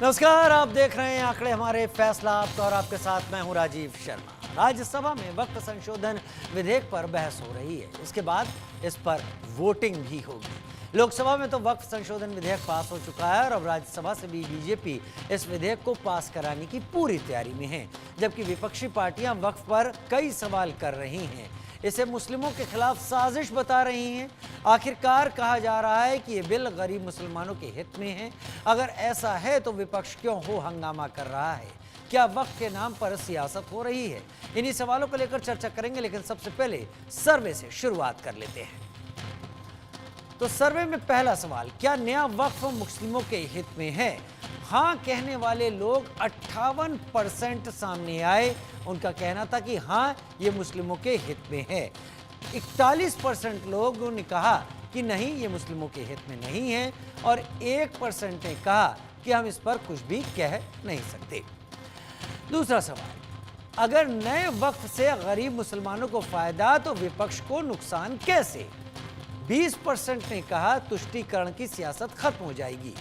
नमस्कार, आप देख रहे हैं आंकड़े हमारे फैसला आपका और आपके साथ मैं हूं राजीव शर्मा। राज्यसभा में वक्फ संशोधन विधेयक पर बहस हो रही है। इसके बाद इस पर वोटिंग भी होगी। लोकसभा में तो वक्फ संशोधन विधेयक पास हो चुका है और अब राज्यसभा से भी बीजेपी इस विधेयक को पास कराने की पूरी तैयारी में है, जबकि विपक्षी पार्टियां वक्फ पर कई सवाल कर रही हैं। इसे मुस्लिमों के खिलाफ साजिश बता रही हैं। आखिरकार कहा जा रहा है कि ये बिल गरीब मुसलमानों के हित में है। अगर ऐसा है तो विपक्ष क्यों हो हंगामा कर रहा है? क्या वक्फ के नाम पर सियासत हो रही है? इन्हीं सवालों को लेकर चर्चा करेंगे, लेकिन सबसे पहले सर्वे से शुरुआत कर लेते हैं। तो सर्वे में पहला सवाल, क्या नया वक्फ मुस्लिमों के हित में है? हाँ कहने वाले लोग 58% सामने आए। उनका कहना था कि हाँ, ये मुस्लिमों के हित में है। 41% लोगों ने कहा कि नहीं, ये मुस्लिमों के हित में नहीं है, और 1% ने कहा कि हम इस पर कुछ भी कह नहीं सकते। दूसरा सवाल, अगर नए वक्फ से गरीब मुसलमानों को फायदा तो विपक्ष को नुकसान कैसे? 20% ने कहा तुष्टीकरण की सियासत खत्म हो जाएगी।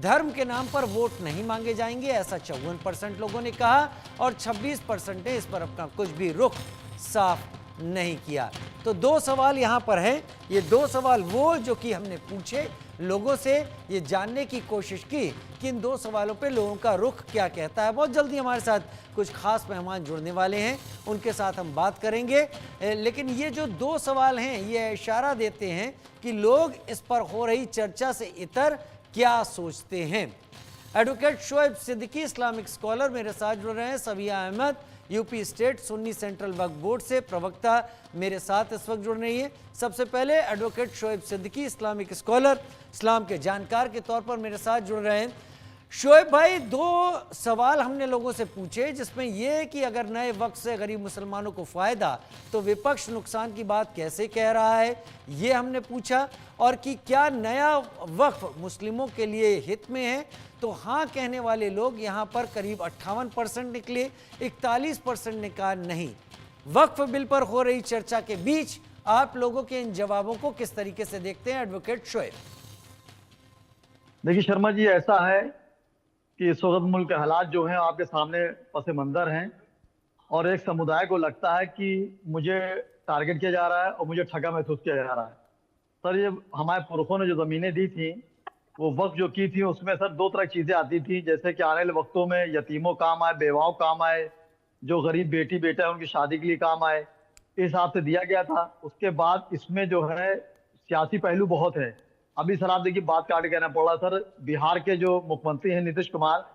धर्म के नाम पर वोट नहीं मांगे जाएंगे, ऐसा 54% लोगों ने कहा, और 26% ने इस पर अपना कुछ भी रुख साफ नहीं किया। तो दो सवाल यहां पर हैं। ये दो सवाल वो जो कि हमने पूछे लोगों से, ये जानने की कोशिश की कि इन दो सवालों पे लोगों का रुख क्या कहता है। बहुत जल्दी हमारे साथ कुछ खास मेहमान जुड़ने वाले हैं, उनके साथ हम बात करेंगे। लेकिन ये जो दो सवाल हैं, ये इशारा देते हैं कि लोग इस पर हो रही चर्चा से इतर क्या सोचते हैं। Advocate Shoaib Siddiqui Islamic scholar मेरे साथ जुड़ रहे हैं। Sabiya Ahmad UP state Sunni central Waqf board से प्रवक्ता मेरे साथ इस वक्त जुड़ रही है। सबसे पहले advocate Shoaib Siddiqui Islamic scholar, इस्लाम के जानकार के तौर पर मेरे साथ जुड़ रहे हैं। शोएब भाई, दो सवाल हमने लोगों से पूछे, जिसमें यह कि अगर नए वक्फ से गरीब मुसलमानों को फायदा तो विपक्ष नुकसान की बात कैसे कह रहा है, ये हमने पूछा, और कि क्या नया वक्फ मुस्लिमों के लिए हित में है। तो हाँ कहने वाले लोग यहाँ पर करीब 58% निकले, 41% ने कहा नहीं। वक्फ बिल पर हो रही चर्चा के बीच आप लोगों के इन जवाबों को किस तरीके से देखते हैं एडवोकेट शोएब? देखिए शर्मा जी, ऐसा है कि इस वक्त मुल्क के हालात जो हैं आपके सामने पस मंजर हैं, और एक समुदाय को लगता है कि मुझे टारगेट किया जा रहा है और मुझे ठगा महसूस किया जा रहा है। सर, ये हमारे पुरखों ने जो ज़मीनें दी थी, वो वक्त जो की थी, उसमें सर दो तरह की चीज़ें आती थी, जैसे कि आने वाले वक्तों में यतीमों काम आए, बेवाओं काम आए, जो गरीब बेटी बेटा है उनकी शादी के लिए काम आए, इस हिसाब से दिया गया था। उसके बाद इसमें जो है सियासी पहलू बहुत है। अभी सर आप देखिए, बात काट कहना पड़ रहा सर, बिहार के जो मुख्यमंत्री हैं नीतीश कुमार,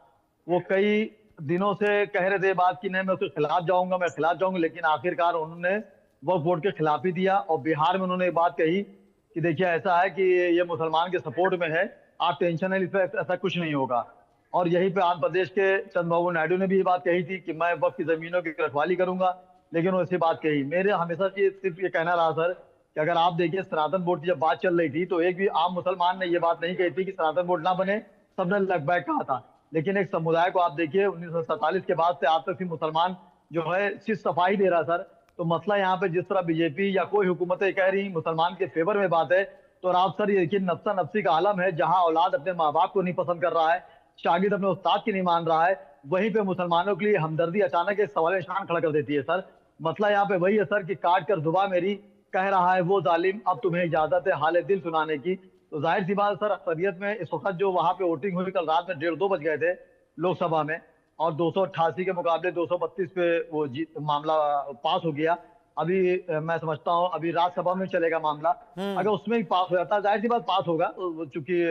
वो कई दिनों से कह रहे थे बात की नहीं मैं उसके खिलाफ जाऊंगा, मैं खिलाफ जाऊंगा, लेकिन आखिरकार उन्होंने वक्फ बोर्ड के खिलाफ ही दिया। और बिहार में उन्होंने बात कही कि देखिए ऐसा है कि ये मुसलमान के सपोर्ट में है, आप टेंशन है, इस पर ऐसा कुछ नहीं होगा। और यहीं पे आंध्र प्रदेश के चंद्रबाबू नायडू ने भी ये बात कही थी कि मैं वक्फ की जमीनों की रखवाली करूंगा, लेकिन वो ऐसी बात कही। मेरे हमेशा ये सिर्फ ये कहना रहा सर कि अगर आप देखिए सनातन बोर्ड की जब बात चल रही थी, तो एक भी आम मुसलमान ने ये बात नहीं कही थी कि सनातन बोर्ड ना बने, सबने लगभग कहा था। लेकिन एक समुदाय को आप देखिए 1947 के बाद से आज तक भी मुसलमान जो है सिर्फ सफाई दे रहा सर। तो मसला यहाँ पे जिस तरह बीजेपी या कोई हुकूमतें कह रही मुसलमान के फेवर में बात है, तो आप सर ये देखिए नफ्सा नफ्सी का आलम है। जहां औलाद अपने माँ बाप को नहीं पसंद कर रहा है, शागिर्द अपने उस्ताद की नहीं मान रहा है, वहीं पे मुसलमानों के लिए हमदर्दी अचानक एक सवाल निशान खड़ा कर देती है सर। मसला यहाँ पे वही है सर कि काट कर जुबान मेरी कह रहा है वो जालिम, अब तुम्हें इजाजत है हाले दिल सुनाने की। तो जाहिर सी बात सर, अक्सरियत में इस वक्त जो वहां पे वोटिंग हुई, कल रात में 1:30-2 बज गए थे लोकसभा में, और 288 के मुकाबले 232 पे वो मामला पास हो गया। अभी मैं समझता हूँ अभी राज्यसभा में चलेगा मामला, अगर उसमें भी पास हो जाता है जाहिर सी बात पास होगा। चूंकि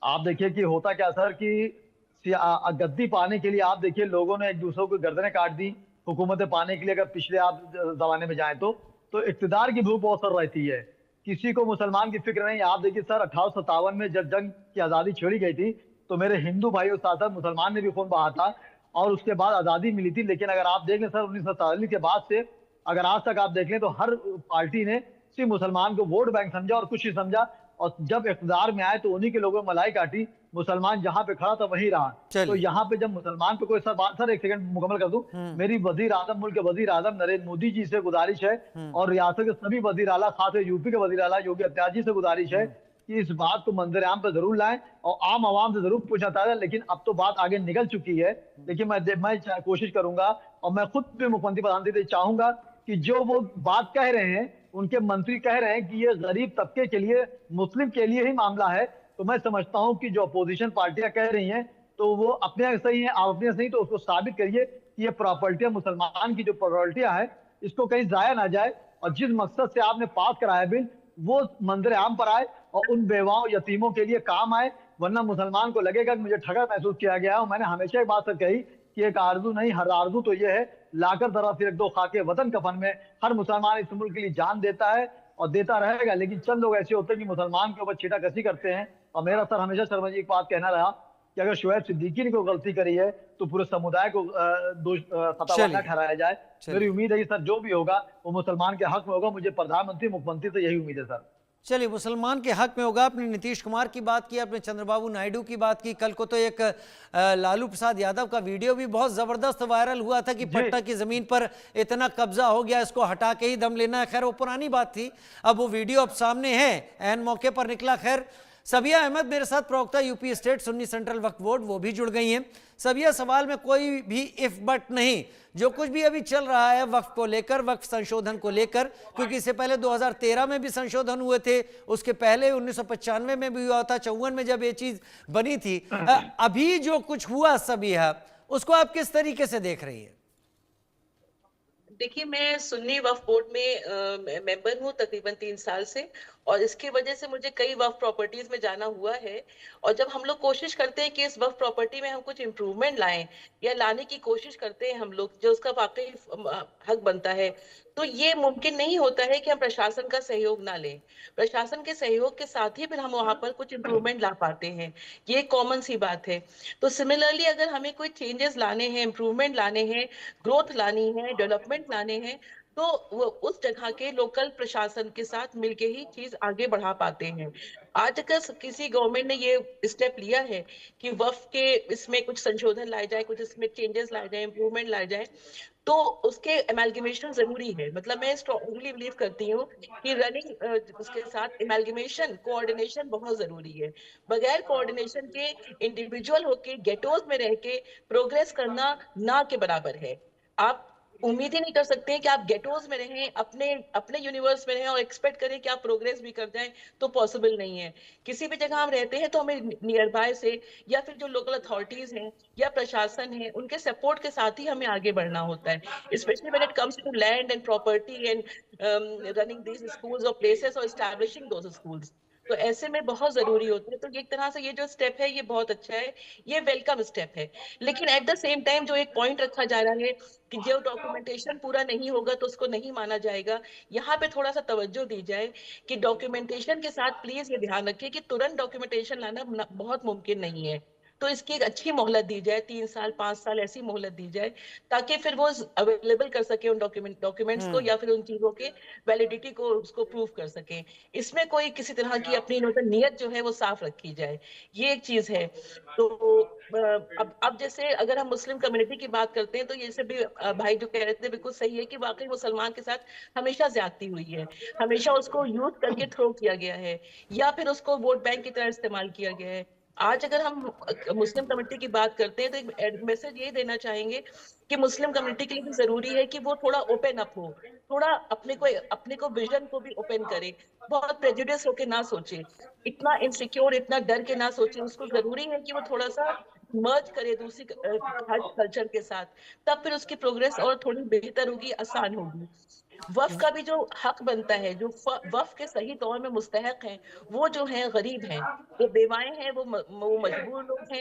आप देखिए कि होता क्या सर कि गद्दी पाने के लिए आप देखिए लोगों ने एक दूसरे को गर्दनें काट दी हुकूमतें पाने के लिए। अगर पिछले आप जमाने में जाए तो इक्तदार की भूख बहुत सर रहती है, किसी को मुसलमान की फिक्र नहीं। आप देखिए सर 1857 में जब जंग की आजादी छेड़ी गई थी, तो मेरे हिंदू भाइयों साथ साथ मुसलमान ने भी खून बहा था, और उसके बाद आजादी मिली थी। लेकिन अगर आप देख लें सर 1947 के बाद से अगर आज तक आप देख लें, तो हर पार्टी ने सिर्फ मुसलमान को वोट बैंक समझा और कुछ नहीं समझा, और जब इक़्तिदार में आए तो उन्हीं के लोगों ने मलाई काटी, मुसलमान जहां पे खड़ा था वहीं रहा। तो यहाँ पे जब मुसलमान पे कोई सर एक सेकंड मुकम्मल कर दूं, मेरी वजीर आजम, मुल्क के वजीर आजम नरेंद्र मोदी जी से गुजारिश है, और रियासत के सभी वजीर आला, खास यूपी के वजीर आला योगी आदित्यनाथ जी से गुजारिश है कि इस बात को मंजर आम पर जरूर लाएं और आम आवाम से जरूर पूछना था, लेकिन अब तो बात आगे निकल चुकी है। लेकिन मैं कोशिश करूंगा और मैं खुद भी मुख्यमंत्री प्रधानमंत्री से चाहूंगा कि जो वो बात कह रहे हैं, उनके मंत्री कह रहे हैं कि ये गरीब तबके के लिए, मुस्लिम के लिए ही मामला है, तो मैं समझता हूं कि जो अपोजिशन पार्टियां कह रही हैं तो वो अपने यहाँ सही है, आप अपने यहाँ सही, तो उसको साबित करिए कि ये प्रॉपर्टियां, मुसलमान की जो प्रॉपर्टियां है, इसको कहीं जाया ना जाए और जिस मकसद से आपने पास कराया बिल वो मंजर आम पर आए और उन बेवाओं यतीमों के लिए काम आए। वरना मुसलमान को लगेगा कि मुझे ठगा महसूस किया गया है। और मैंने हमेशा एक बात कही कि एक आरजू नहीं, हर आरजू तो ये है, लाकर जरा फिर एक दो खाके वतन कफन में। हर मुसलमान इस मुल्क के लिए जान देता है और देता रहेगा, लेकिन चंद लोग ऐसे होते हैं कि मुसलमान के ऊपर छीटाकशी करते हैं। और मेरा सर हमेशा शर्मा जी एक बात कहना रहा कि अगर शुएब सिद्दीकी ने कोई गलती करी है तो पूरे समुदाय को खतावार न ठहराया जाए। मेरी उम्मीद है कि सर जो भी होगा वो मुसलमान के हक में होगा। मुझे प्रधानमंत्री, मुख्यमंत्री से यही उम्मीद है सर। चलिए, मुसलमान के हक में होगा। आपने नीतीश कुमार की बात की, आपने चंद्रबाबू नायडू की बात की। कल को तो एक लालू प्रसाद यादव का वीडियो भी बहुत जबरदस्त वायरल हुआ था कि पट्टा की जमीन पर इतना कब्जा हो गया, इसको हटा के ही दम लेना है। खैर वो पुरानी बात थी, अब वो वीडियो अब सामने है, एन मौके पर निकला। खैर सबिया अहमद मेरे साथ, प्रवक्ता UP state Sunni central Waqf board, वो भी जुड़ गई हैं। सबिया, सवाल में कोई भी इफ बट नहीं, जो कुछ भी अभी चल रहा है वक्फ को लेकर, वक्फ संशोधन को लेकर, क्योंकि इससे पहले 2013 में भी संशोधन हुए थे, उसके पहले 1995 में भी हुआ था, 54 में जब ये चीज बनी थी। अभी जो कुछ हुआ सबिया, उसको आप किस तरीके से देख रही है? देखिए, मैं सुन्नी वक्फ बोर्ड में मेंबर हूँ तकरीबन 3 साल से, और इसकी वजह से मुझे कई वक्फ प्रॉपर्टीज में जाना हुआ है। और जब हम लोग कोशिश करते हैं कि इस वक्फ प्रॉपर्टी में हम कुछ इम्प्रूवमेंट लाएं या लाने की कोशिश करते हैं हम लोग, जो उसका वाकई हक बनता है, तो ये मुमकिन नहीं होता है कि हम प्रशासन का सहयोग ना लें। प्रशासन के सहयोग के साथ ही फिर हम वहां पर कुछ इम्प्रूवमेंट ला पाते हैं, ये कॉमन सी बात है। तो सिमिलरली अगर हमें कोई चेंजेस लाने हैं, इम्प्रूवमेंट लाने हैं, ग्रोथ लानी है, डेवलपमेंट लाने हैं, तो वो उस जगह के लोकल प्रशासन के साथ मिलके ही चीज आगे बढ़ा पाते हैं। आज अगर किसी गवर्नमेंट ने ये स्टेप लिया है कि वक्फ के इसमें कुछ संशोधन लाए जाए, कुछ इसमें चेंजेस लाए जाए, इम्प्रूवमेंट लाए जाए, तो उसके एमैल्गमेशन जरूरी है। मतलब मैं स्ट्रांगली बिलीव करती हूँ कि रनिंग उसके साथ एमैल्गमेशन, कोऑर्डिनेशन बहुत जरूरी है। बगैर कोऑर्डिनेशन के इंडिविजुअल होके गेटोज में रह के प्रोग्रेस करना ना के बराबर है। आप उम्मीद ही नहीं कर सकते हैं कि आप गेटोज में रहें, अपने अपने यूनिवर्स में रहें और एक्सपेक्ट करें कि आप प्रोग्रेस भी कर जाएं, तो पॉसिबल नहीं है। किसी भी जगह हम रहते हैं तो हमें नियर बाय से या फिर जो लोकल अथॉरिटीज हैं या प्रशासन है, उनके सपोर्ट के साथ ही हमें आगे बढ़ना होता है, specially when it comes to land and property and running these schools और प्लेसेस और एस्टैब्लिशिंग दोज स्कूल्स। तो ऐसे में बहुत जरूरी होता है। तो एक तरह से ये जो स्टेप है ये बहुत अच्छा है, ये वेलकम स्टेप है। लेकिन एट द सेम टाइम जो एक पॉइंट रखा जा रहा है कि जो डॉक्यूमेंटेशन पूरा नहीं होगा तो उसको नहीं माना जाएगा, यहाँ पे थोड़ा सा तवज्जो दी जाए कि डॉक्यूमेंटेशन के साथ प्लीज ये ध्यान रखिए कि तुरंत डॉक्यूमेंटेशन लाना बहुत मुमकिन नहीं है। तो इसकी एक अच्छी मोहलत दी जाए, 3 साल 5 साल ऐसी मोहलत दी जाए, ताकि फिर वो अवेलेबल कर सके उन डॉक्यूमेंट्स को या फिर उन चीजों के वैलिडिटी को उसको प्रूव कर सके। इसमें कोई किसी तरह की अपनी नीयत जो है वो साफ रखी जाए, ये एक चीज है। तो अब जैसे अगर हम मुस्लिम कम्युनिटी की बात करते हैं तो ये भी भाई जो कह रहे थे बिल्कुल सही है कि वाकई मुसलमान के साथ हमेशा ज्यादती हुई है, हमेशा उसको यूज करके थ्रो किया गया है या फिर उसको वोट बैंक की तरह इस्तेमाल किया गया है। आज अगर हम मुस्लिम कम्युनिटी की बात करते हैं तो एक मैसेज ये देना चाहेंगे कि मुस्लिम कम्युनिटी के लिए भी जरूरी है कि वो थोड़ा ओपन अप हो, थोड़ा अपने को विजन को भी ओपन करे, बहुत प्रेजुडिस होके ना सोचे, इतना इनसिक्योर, इतना डर के ना सोचे। उसको जरूरी है कि वो थोड़ा सा मर्ज करे दूसरी हर कल्चर के साथ, तब फिर उसकी प्रोग्रेस और थोड़ी बेहतर होगी, आसान होगी। वफ का भी जो हक बनता है, जो वफ के सही तौर में मुस्तहक हैं, वो जो है गरीब हैं, वो बेवाएं हैं, वो मजबूर लोग हैं,